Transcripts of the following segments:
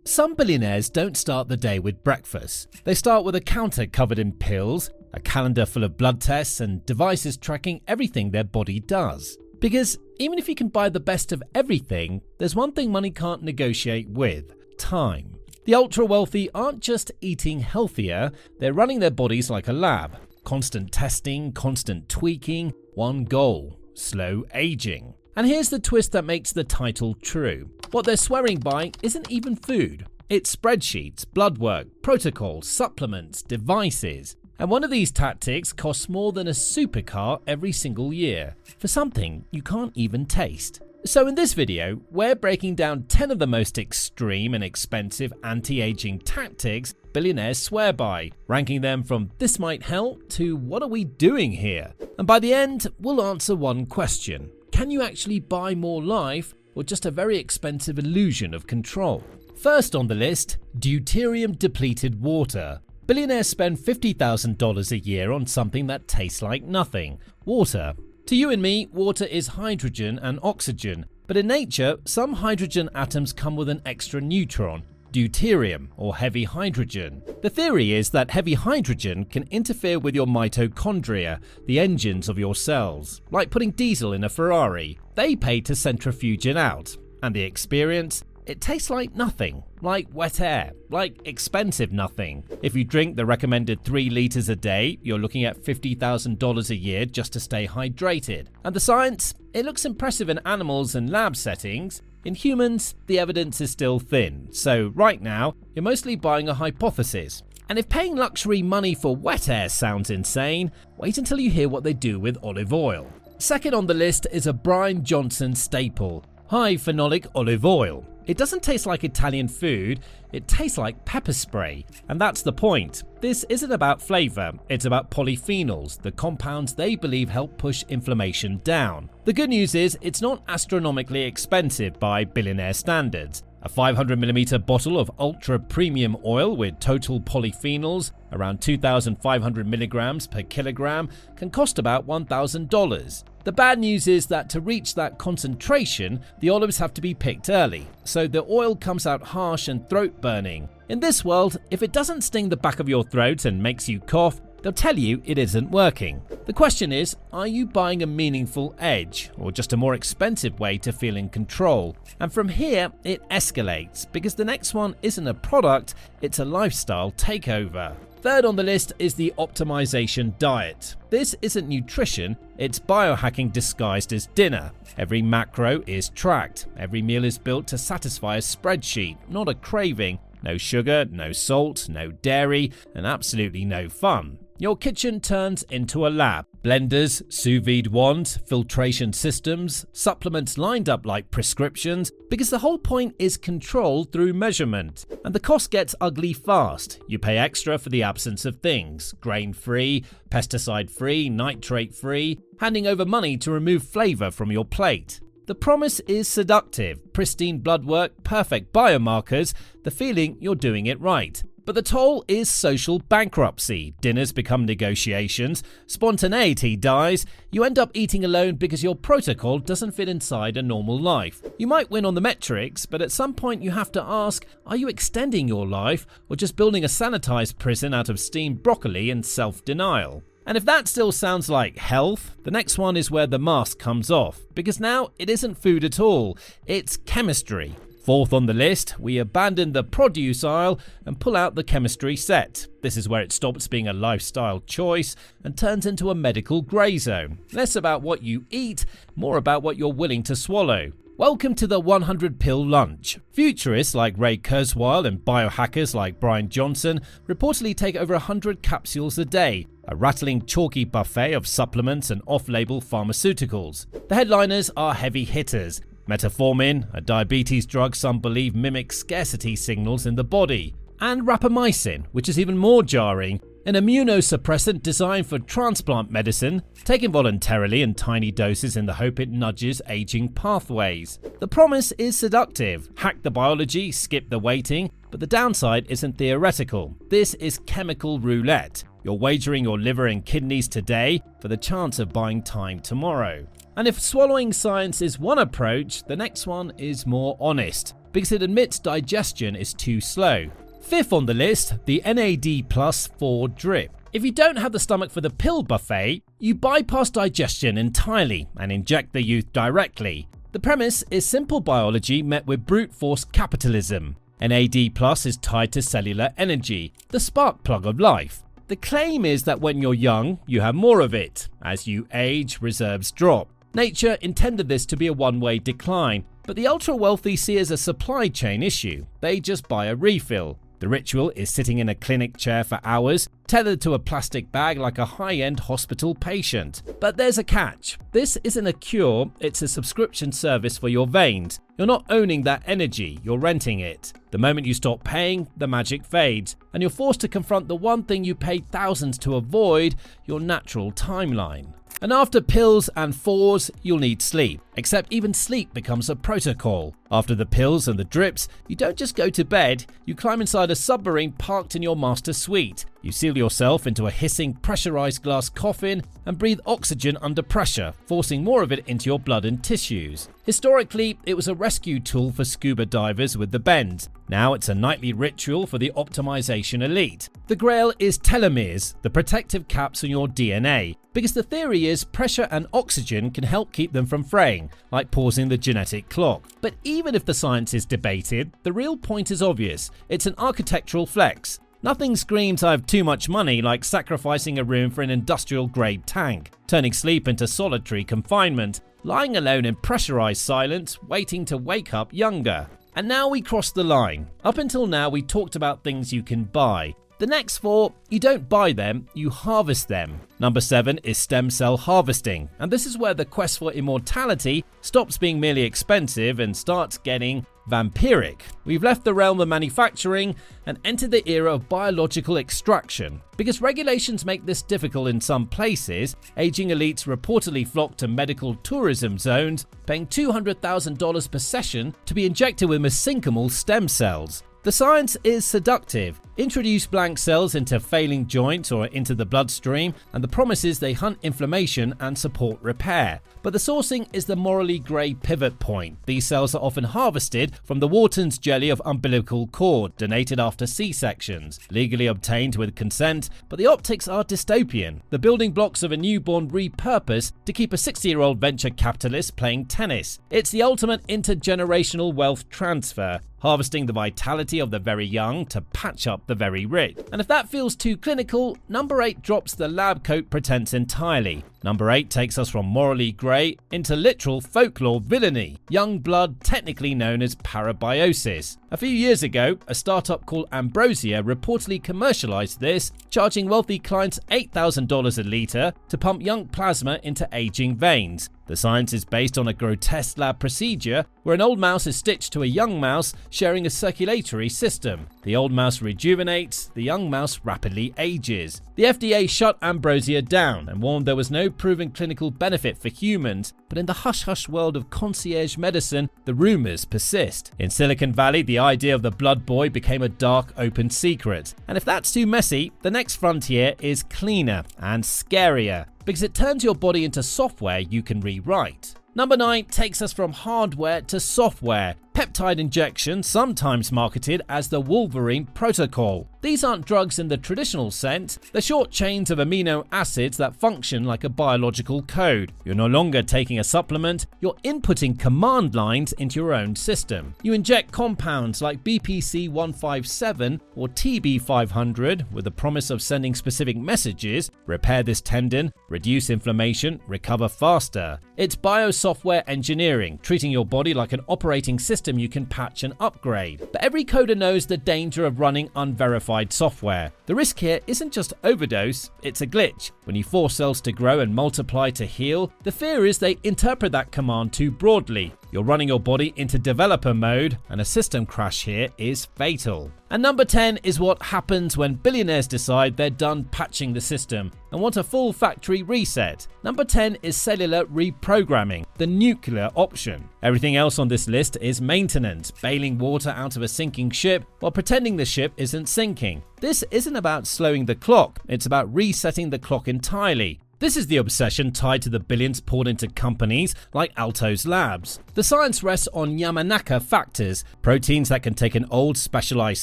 Some billionaires don't start the day with breakfast. They start with a counter covered in pills, a calendar full of blood tests, and devices tracking everything their body does. Because even if you can buy the best of everything, there's one thing money can't negotiate with: time. The ultra-wealthy aren't just eating healthier, they're running their bodies like a lab. Constant testing, constant tweaking, one goal: slow aging. And here's the twist that makes the title true. What they're swearing by isn't even food. It's spreadsheets, blood work, protocols, supplements, devices. And one of these tactics costs more than a supercar every single year for something you can't even taste. So in this video, we're breaking down 10 of the most extreme and expensive anti-aging tactics billionaires swear by, ranking them from "this might help" to "what are we doing here?" And by the end, we'll answer one question: can you actually buy more life, or just a very expensive illusion of control? First on the list, deuterium-depleted water. Billionaires spend $50,000 a year on something that tastes like nothing: water. To you and me, water is hydrogen and oxygen, but in nature, some hydrogen atoms come with an extra neutron: deuterium, or heavy hydrogen. The theory is that heavy hydrogen can interfere with your mitochondria, the engines of your cells, like putting diesel in a Ferrari. They pay to centrifuge it out. And the experience? It tastes like nothing, like wet air, like expensive nothing. If you drink the recommended 3 liters a day, you're looking at $50,000 a year just to stay hydrated. And the science? It looks impressive in animals and lab settings. In humans, the evidence is still thin. So right now, you're mostly buying a hypothesis. And if paying luxury money for wet air sounds insane, wait until you hear what they do with olive oil. Second on the list is a Brian Johnson staple: high phenolic olive oil. It doesn't taste like Italian food, it tastes like pepper spray. And that's the point. This isn't about flavor, it's about polyphenols, the compounds they believe help push inflammation down. The good news is it's not astronomically expensive by billionaire standards. A 500ml bottle of ultra premium oil with total polyphenols, around 2,500 milligrams per kilogram, can cost about $1,000. The bad news is that to reach that concentration, the olives have to be picked early, so the oil comes out harsh and throat burning. In this world, if it doesn't sting the back of your throat and makes you cough, they'll tell you it isn't working. The question is, are you buying a meaningful edge, or just a more expensive way to feel in control? And from here, it escalates, because the next one isn't a product, it's a lifestyle takeover. Third on the list is the optimization diet. This isn't nutrition, it's biohacking disguised as dinner. Every macro is tracked, every meal is built to satisfy a spreadsheet, not a craving. No sugar, no salt, no dairy, and absolutely no fun. Your kitchen turns into a lab. Blenders, sous vide wands, filtration systems, supplements lined up like prescriptions, because the whole point is control through measurement. And the cost gets ugly fast. You pay extra for the absence of things: grain-free, pesticide-free, nitrate-free, handing over money to remove flavor from your plate. The promise is seductive: pristine blood work, perfect biomarkers, the feeling you're doing it right. But the toll is social bankruptcy. Dinners become negotiations, spontaneity dies, you end up eating alone because your protocol doesn't fit inside a normal life. You might win on the metrics, but at some point you have to ask, are you extending your life, or just building a sanitized prison out of steamed broccoli and self-denial? And if that still sounds like health, the next one is where the mask comes off, because now it isn't food at all, it's chemistry. Fourth on the list, we abandon the produce aisle and pull out the chemistry set. This is where it stops being a lifestyle choice and turns into a medical grey zone. Less about what you eat, more about what you're willing to swallow. Welcome to the 100-pill lunch. Futurists like Ray Kurzweil and biohackers like Brian Johnson reportedly take over 100 capsules a day, a rattling chalky buffet of supplements and off-label pharmaceuticals. The headliners are heavy hitters: metformin, a diabetes drug some believe mimics scarcity signals in the body, and rapamycin, which is even more jarring, an immunosuppressant designed for transplant medicine, taken voluntarily in tiny doses in the hope it nudges aging pathways. The promise is seductive: hack the biology, skip the waiting, but the downside isn't theoretical. This is chemical roulette. You're wagering your liver and kidneys today for the chance of buying time tomorrow. And if swallowing science is one approach, the next one is more honest. because it admits digestion is too slow. Fifth on the list, the NAD Plus 4 drip. If you don't have the stomach for the pill buffet, you bypass digestion entirely and inject the youth directly. The premise is simple biology met with brute force capitalism. NAD Plus is tied to cellular energy, the spark plug of life. The claim is that when you're young, you have more of it. As you age, reserves drop. Nature intended this to be a one-way decline, but the ultra-wealthy see it as a supply chain issue. They just buy a refill. The ritual is sitting in a clinic chair for hours, tethered to a plastic bag like a high-end hospital patient. But there's a catch. This isn't a cure, it's a subscription service for your veins. You're not owning that energy, you're renting it. The moment you stop paying, the magic fades, and you're forced to confront the one thing you paid thousands to avoid, your natural timeline. And after pills and fours, you'll need sleep. Except even sleep becomes a protocol. After the pills and the drips, you don't just go to bed, you climb inside a submarine parked in your master suite. You seal yourself into a hissing pressurized glass coffin and breathe oxygen under pressure, forcing more of it into your blood and tissues. Historically, it was a rescue tool for scuba divers with the bends. Now it's a nightly ritual for the optimization elite. The grail is telomeres, the protective caps on your DNA, because the theory is pressure and oxygen can help keep them from fraying, like pausing the genetic clock. But even if the science is debated, the real point is obvious. It's an architectural flex. Nothing screams I have too much money like sacrificing a room for an industrial-grade tank, turning sleep into solitary confinement, lying alone in pressurized silence, waiting to wake up younger. And now we cross the line. Up until now, we talked about things you can buy. The next four, you don't buy them, you harvest them. Number 7 is stem cell harvesting, and this is where the quest for immortality stops being merely expensive and starts getting vampiric. We've left the realm of manufacturing and entered the era of biological extraction. Because regulations make this difficult in some places, aging elites reportedly flock to medical tourism zones, paying $200,000 per session to be injected with mesenchymal stem cells. The science is seductive. Introduce blank cells into failing joints or into the bloodstream, and the promise is they hunt inflammation and support repair. But the sourcing is the morally grey pivot point. These cells are often harvested from the Wharton's jelly of umbilical cord, donated after C-sections, legally obtained with consent, but the optics are dystopian. The building blocks of a newborn repurposed to keep a 60-year-old venture capitalist playing tennis. It's the ultimate intergenerational wealth transfer, harvesting the vitality of the very young to patch up the very rich. And if that feels too clinical, number 8 drops the lab coat pretense entirely. Number 8 takes us from morally grey into literal folklore villainy, young blood technically known as parabiosis. A few years ago, a startup called Ambrosia reportedly commercialized this, charging wealthy clients $8,000 a litre to pump young plasma into aging veins. The science is based on a grotesque lab procedure where an old mouse is stitched to a young mouse sharing a circulatory system. The old mouse rejuvenates, the young mouse rapidly ages. The FDA shut Ambrosia down and warned there was no proven clinical benefit for humans, but in the hush-hush world of concierge medicine, the rumors persist. In Silicon Valley, the idea of the blood boy became a dark, open secret. And if that's too messy, the next frontier is cleaner and scarier, because it turns your body into software you can rewrite. Number 9 takes us from hardware to software. Peptide injection, sometimes marketed as the Wolverine Protocol. These aren't drugs in the traditional sense, they're short chains of amino acids that function like a biological code. You're no longer taking a supplement, you're inputting command lines into your own system. You inject compounds like BPC 157 or TB 500 with the promise of sending specific messages: repair this tendon, reduce inflammation, recover faster. It's biosoftware engineering, treating your body like an operating system you can patch and upgrade. But every coder knows the danger of running unverified software. The risk here isn't just overdose, it's a glitch. When you force cells to grow and multiply to heal, the fear is they interpret that command too broadly. You're running your body into developer mode, and a system crash here is fatal. And number 10 is what happens when billionaires decide they're done patching the system and want a full factory reset. Number 10 is cellular reprogramming, the nuclear option. Everything else on this list is maintenance, bailing water out of a sinking ship while pretending the ship isn't sinking. This isn't about slowing the clock, it's about resetting the clock entirely. This is the obsession tied to the billions poured into companies like Altos Labs. The science rests on Yamanaka factors, proteins that can take an old specialized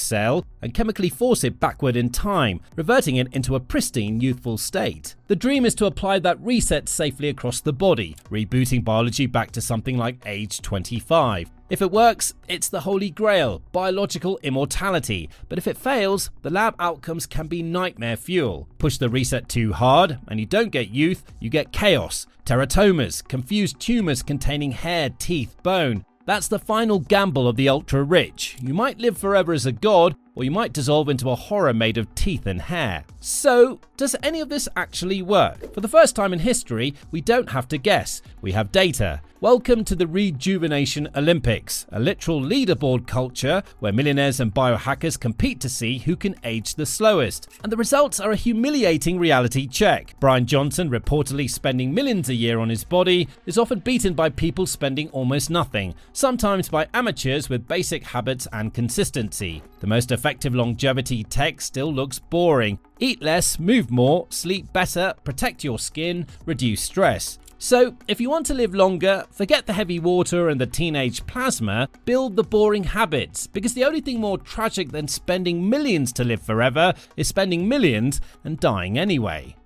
cell and chemically force it backward in time, reverting it into a pristine youthful state. The dream is to apply that reset safely across the body, rebooting biology back to something like age 25. If it works, it's the holy grail, biological immortality. But if it fails, the lab outcomes can be nightmare fuel. Push the reset too hard, and you don't get youth, you get chaos. Teratomas, confused tumors containing hair, teeth, bone. That's the final gamble of the ultra-rich. You might live forever as a god, or you might dissolve into a horror made of teeth and hair. So, does any of this actually work? For the first time in history, we don't have to guess. We have data. Welcome to the Rejuvenation Olympics, a literal leaderboard culture where millionaires and biohackers compete to see who can age the slowest. And the results are a humiliating reality check. Brian Johnson, reportedly spending millions a year on his body, is often beaten by people spending almost nothing, sometimes by amateurs with basic habits and consistency. The most effective longevity tech still looks boring. Eat less, move more, sleep better, protect your skin, reduce stress. So, if you want to live longer, forget the heavy water and the teenage plasma, build the boring habits, because the only thing more tragic than spending millions to live forever is spending millions and dying anyway.